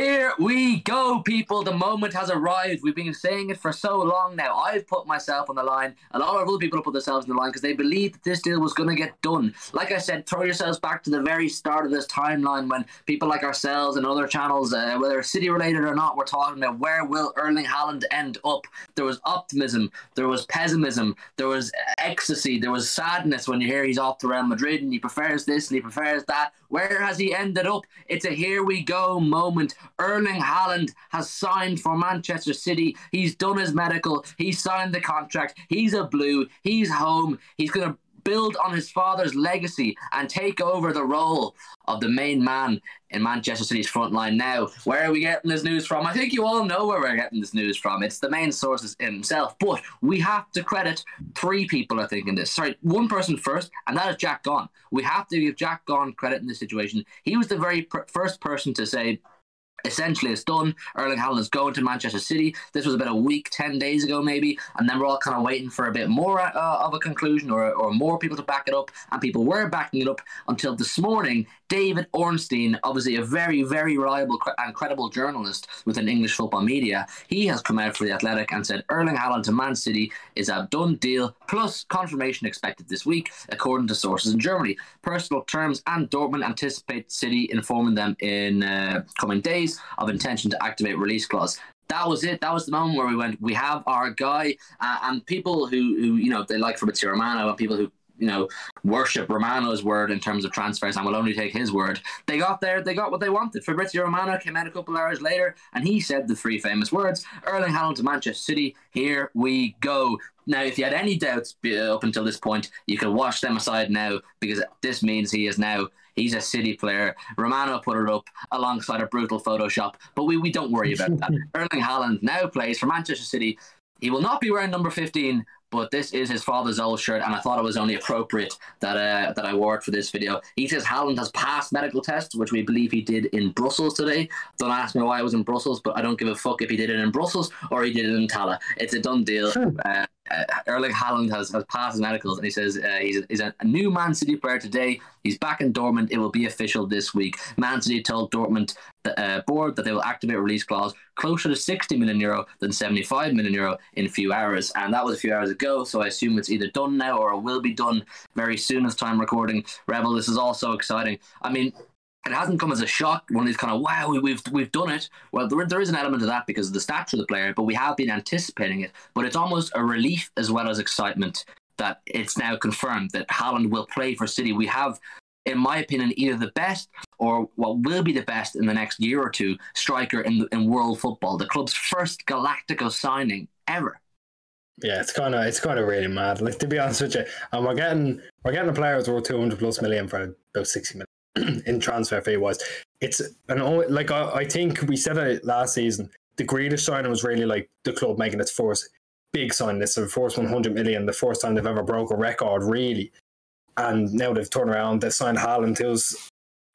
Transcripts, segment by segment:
Here we go, people. The moment has arrived. We've been saying it for so long now. I've put myself on the line. A lot of other people have put themselves on the line because they believed that this deal was going to get done. Like I said, throw yourselves back to the very start of this timeline when people like ourselves and other channels, whether City related or not, were talking about where will Erling Haaland end up. There was optimism, there was pessimism, there was ecstasy, there was sadness when you hear he's off to Real Madrid and he prefers this and he prefers that. Where has he ended up? It's a here we go moment. Erling Haaland has signed for Manchester City. He's done his medical. He's signed the contract. He's a Blue. He's home. He's going to build on his father's legacy and take over the role of the main man in Manchester City's front line. Now, where are we getting this news from? I think you all know where we're getting this news from. It's the main sources himself. But we have to credit three people, I think, in this. Sorry, one person first, and that is Jack Gaughan. We have to give Jack Gaughan credit in this situation. He was the very first person to say, essentially, it's done. Erling Haaland is going to Manchester City. This was about a week, 10 days ago maybe, and then we're all kind of waiting for a bit more of a conclusion or more people to back it up, and people were backing it up until this morning. David Ornstien, obviously a very, very reliable and credible journalist within English football media, he has come out for The Athletic and said Erling Haaland to Man City is a done deal, plus confirmation expected this week, according to sources in Germany. Personal terms, and Dortmund anticipate City informing them in coming days of intention to activate release clause. That was it. That was the moment where we went, we have our guy. And people who you know, they like Fabrizio Romano, and people who, you know, worship Romano's word in terms of transfers and will only take his word. They got what they wanted. Fabrizio Romano came out a couple hours later and he said the three famous words, Erling Haaland to Manchester City, here we go. Now, if you had any doubts up until this point, you can wash them aside now, because this means he's a City player. Romano put it up alongside a brutal Photoshop, but we don't worry about that. Erling Haaland now plays for Manchester City. He will not be wearing number 15, but this is his father's old shirt, and I thought it was only appropriate that I wore it for this video. He says Haaland has passed medical tests, which we believe he did in Brussels today. Don't ask me why I was in Brussels, but I don't give a fuck if he did it in Brussels or he did it in Tala. It's a done deal. Erling Haaland has passed his medicals, and he says he's a new Man City player today. He's back in Dortmund. It will be official this week. Man City told Dortmund board that they will activate a release clause closer to €60 million than €75 million in a few hours, and that was a few hours ago, so I assume it's either done now or it will be done very soon as time recording. Rebel, this is all so exciting. I mean, it hasn't come as a shock, one of these kind of, wow, we've done it. Well, there is an element of that because of the stature of the player, but we have been anticipating it. But it's almost a relief as well as excitement that it's now confirmed that Haaland will play for City. We have, in my opinion, either the best or what will be the best in the next year or two striker in world football. The club's first Galactico signing ever. Yeah, it's kind of really mad. Like, to be honest with you, and we're getting a player who's worth 200+ million for about 60 million in transfer fee wise. It's like I think we said it last season. The Grealish signing was really like the club making its first big sign. It's the first 100 million, the first time they've ever broke a record, really. And now they've turned around. They've signed Haaland, who's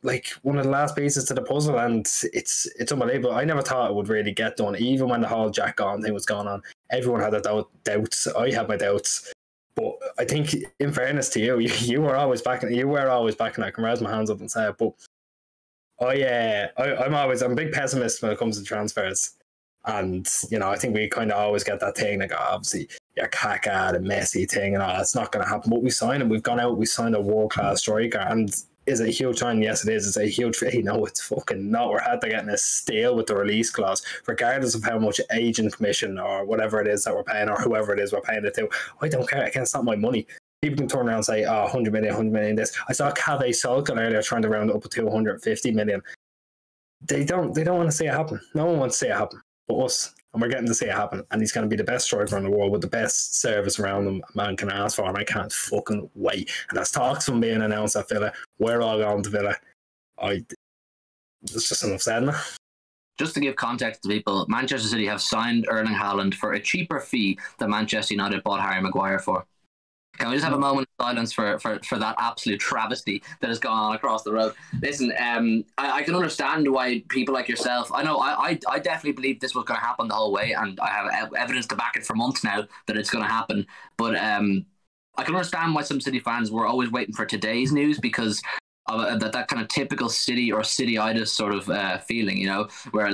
like one of the last pieces to the puzzle, and it's unbelievable. I never thought it would really get done, even when the whole Jack Gaughan thing was going on. Everyone had their doubts. I had my doubts. But I think, in fairness to you, you were always backing. I can raise my hands up and say it. But I'm a big pessimist when it comes to transfers, and you know, I think we kind of always get that thing like, obviously, your Kaká, the Messi thing, and all that's not going to happen. But we signed him. We've gone out. We signed a world-class striker, and is it a huge sign? Yes, it is. It's a huge fee. No, it's fucking not. We're had to getting a steal with the release clause, regardless of how much agent commission or whatever it is that we're paying, or whoever it is we're paying it to. I don't care. I can't stop my money. People can turn around and say, 100 million this. I saw Kave Solkan earlier trying to round it up to 250 million. They don't want to see it happen. No one wants to see it happen but us. And we're getting to see it happen. And he's going to be the best striker in the world with the best service around him a man can ask for. And I can't fucking wait. And as talks from being announced at Villa, we're all going to Villa. It's just enough said now. Just to give context to people, Manchester City have signed Erling Haaland for a cheaper fee than Manchester United bought Harry Maguire for. Can we just have a moment of silence for that absolute travesty that has gone on across the road? Listen, I can understand why people like yourself, I know I definitely believe this was going to happen the whole way, and I have evidence to back it for months now that it's going to happen. But I can understand why some City fans were always waiting for today's news, because that kind of typical City or City-itis sort of feeling, where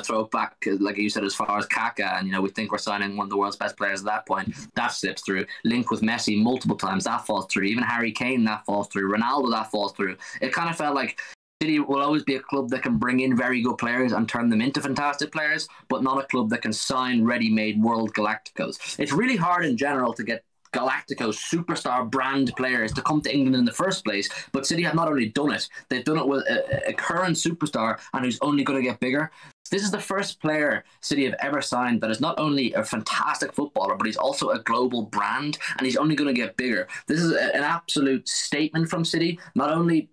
throw it back, like you said, as far as Kaká, and we think we're signing one of the world's best players at that point. That slips through. Linked with Messi multiple times, that falls through. Even Harry Kane, that falls through. Ronaldo, that falls through. It kind of felt like City will always be a club that can bring in very good players and turn them into fantastic players, but not a club that can sign ready-made world Galacticos. It's really hard in general to get Galacticos superstar brand players to come to England in the first place, but City have not only done it, they've done it with a current superstar and who's only going to get bigger. This is the first player City have ever signed that is not only a fantastic footballer, but he's also a global brand, and he's only going to get bigger. This is an absolute statement from City, not only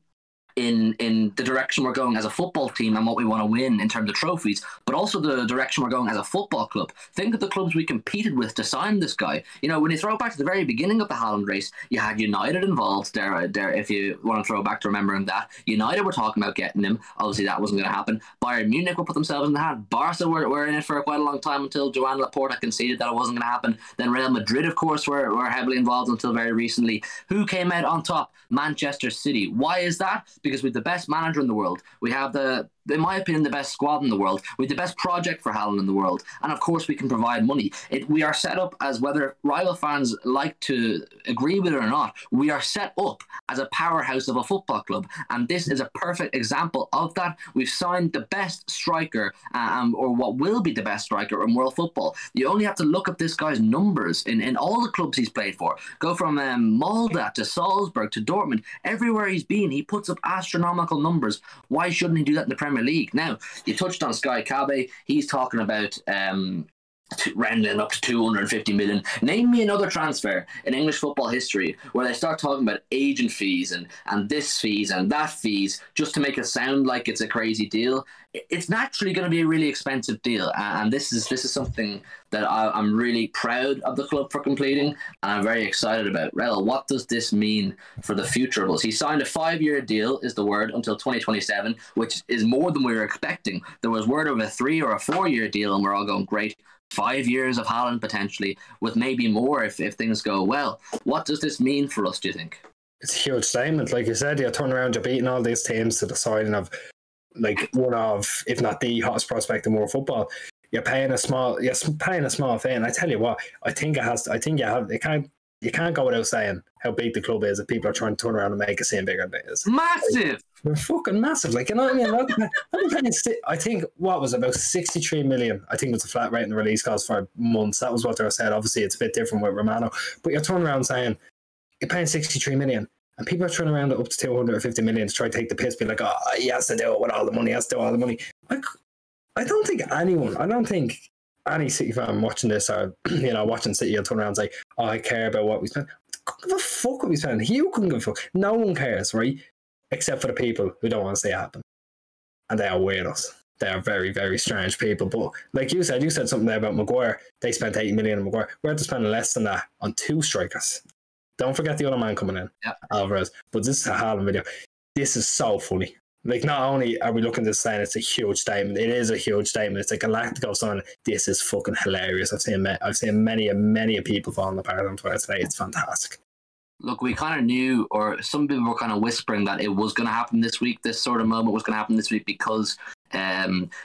in the direction we're going as a football team and what we want to win in terms of trophies, but also the direction we're going as a football club. Think of the clubs we competed with to sign this guy. When you throw it back to the very beginning of the Haaland race, you had United involved there, if you want to throw back to remembering that. United were talking about getting him. Obviously, that wasn't going to happen. Bayern Munich will put themselves in the hand. Barca were in it for quite a long time until Joan Laporta conceded that it wasn't going to happen. Then Real Madrid, of course, were heavily involved until very recently. Who came out on top? Manchester City. Why is that? Because we have the best manager in the world. We have in my opinion, the best squad in the world. We have the best project for Haaland in the world. And of course, we can provide money. We are set up as, whether rival fans like to agree with it or not, we are set up as a powerhouse of a football club. And this is a perfect example of that. We've signed the best striker, or what will be the best striker in world football. You only have to look at this guy's numbers in all the clubs he's played for. Go from Molde to Salzburg to Dortmund. Everywhere he's been, he puts up astronomical numbers. Why shouldn't he do that in the Premier League? Now, you touched on Sky Cabe. He's talking about rounding up to 250 million. Name me another transfer in English football history where they start talking about agent fees and this fees and that fees just to make it sound like it's a crazy deal. It's naturally going to be a really expensive deal, and this is something that I'm really proud of the club for completing, and I'm very excited about. Rel, what does this mean for the future of us? He signed a 5-year deal, is the word, until 2027, which is more than we were expecting. There was word of a 3 or a 4-year deal, and we're all going, great. 5 years of Haaland potentially, with maybe more if things go well. What does this mean for us, do you think? It's a huge statement. Like you said, you turn around, you're beating all these teams to the signing of one of, if not the hottest prospect in world football. You're paying a small fee, and I tell you what, you can't go without saying how big the club is if people are trying to turn around and make it seem bigger than it is. Massive! We're fucking massive. Like, you know what I mean? I think what was about 63 million, I think was the flat rate in the release cost for months. That was what they were saying. Obviously, it's a bit different with Romano. But you're turning around saying, you're paying 63 million. And people are turning around up to 250 million to try to take the piss, be like, oh, he has to do it with all the money, Like, I don't think any City fan watching this or, watching City will turn around and say, oh, I care about what we spend. Give a fuck what we spend. You couldn't give a fuck. No one cares, right? Except for the people who don't want to see it happen. And they are weirdos. They are very, very strange people. But like you said something there about Maguire. They spent 80 million on Maguire. We're to spend less than that on 2 strikers. Don't forget the other man coming in, Alvarez. But this is a Haaland video. This is so funny. Like, not only are we looking at this saying it's a huge statement, it is a huge statement. It's a Galacticos sign. This is fucking hilarious. I've seen many people falling apart on Twitter today. It's fantastic. Look, we kind of knew, or some people were kind of whispering that it was going to happen this week. This sort of moment was going to happen this week because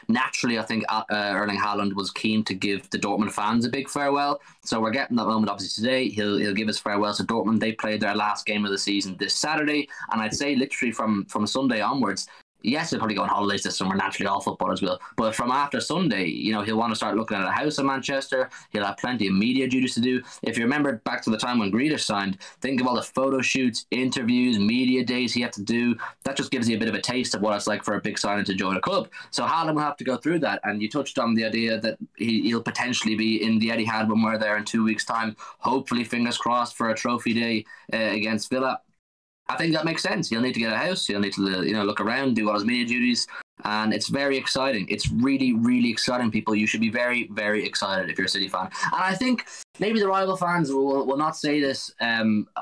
naturally, I think Erling Haaland was keen to give the Dortmund fans a big farewell. So we're getting that moment obviously today. He'll give his farewell to Dortmund. They played their last game of the season this Saturday, and I'd say literally from Sunday onwards. Yes, he'll probably go on holidays this summer. Naturally, all footballers will. But from after Sunday, he'll want to start looking at a house in Manchester. He'll have plenty of media duties to do. If you remember back to the time when Grealish signed, think of all the photo shoots, interviews, media days he had to do. That just gives you a bit of a taste of what it's like for a big signing to join a club. So Haaland will have to go through that. And you touched on the idea that he'll potentially be in the Etihad when we're there in 2 weeks' time. Hopefully, fingers crossed, for a trophy day against Villa. I think that makes sense. He'll need to get a house. He'll need to look around, do all his media duties, and it's very exciting. It's really, really exciting, people. You should be very, very excited if you're a City fan. And I think maybe the rival fans will not say this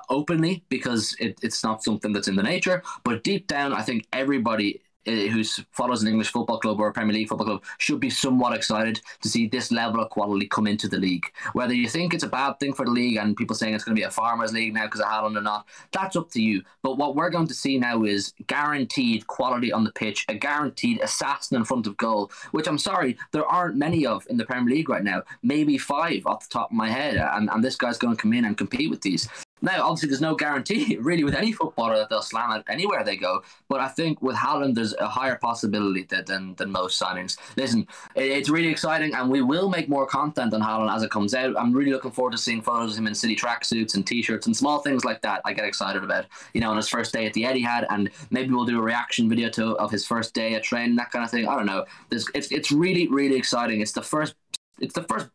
openly because it's not something that's in the nature. But deep down, I think everybody who follows an English football club or a Premier League football club should be somewhat excited to see this level of quality come into the league. Whether you think it's a bad thing for the league and people saying it's going to be a farmers league now because of Haaland or not, that's up to you. But what we're going to see now is guaranteed quality on the pitch, a guaranteed assassin in front of goal, which I'm sorry, there aren't many of in the Premier League right now. Maybe 5 off the top of my head. And this guy's going to come in and compete with these. Now, obviously, there's no guarantee, really, with any footballer that they'll slam it anywhere they go. But I think with Haaland, there's a higher possibility than most signings. Listen, it's really exciting, and we will make more content on Haaland as it comes out. I'm really looking forward to seeing photos of him in City tracksuits and T-shirts and small things like that I get excited about. You know, on his first day at the Etihad, and maybe we'll do a reaction video of his first day at training, that kind of thing. I don't know. It's really, really exciting. It's the first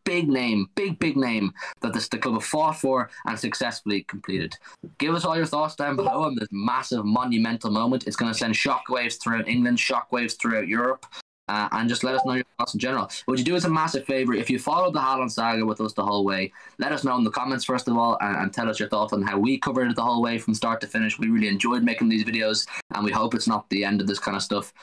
big name that the club have fought for and successfully completed. Give us all your thoughts down below on this massive, monumental moment. It's going to send shockwaves throughout England, shockwaves throughout Europe, and just let us know your thoughts in general. Would you do us a massive favour if you followed the Haaland saga with us the whole way? Let us know in the comments first of all, and tell us your thoughts on how we covered it the whole way from start to finish. We really enjoyed making these videos, and we hope it's not the end of this kind of stuff.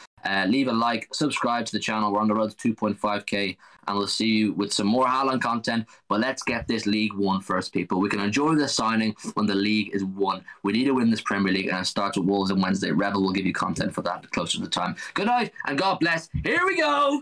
Leave a like, subscribe to the channel. We're on the road to 2.5k, and we'll see you with some more Haaland content. But let's get this league won first, people. We can enjoy this signing when the league is won. We need to win this Premier League, and it starts with Wolves on Wednesday. Rebel will give you content for that closer to the time. Good night, and God bless. Here we go.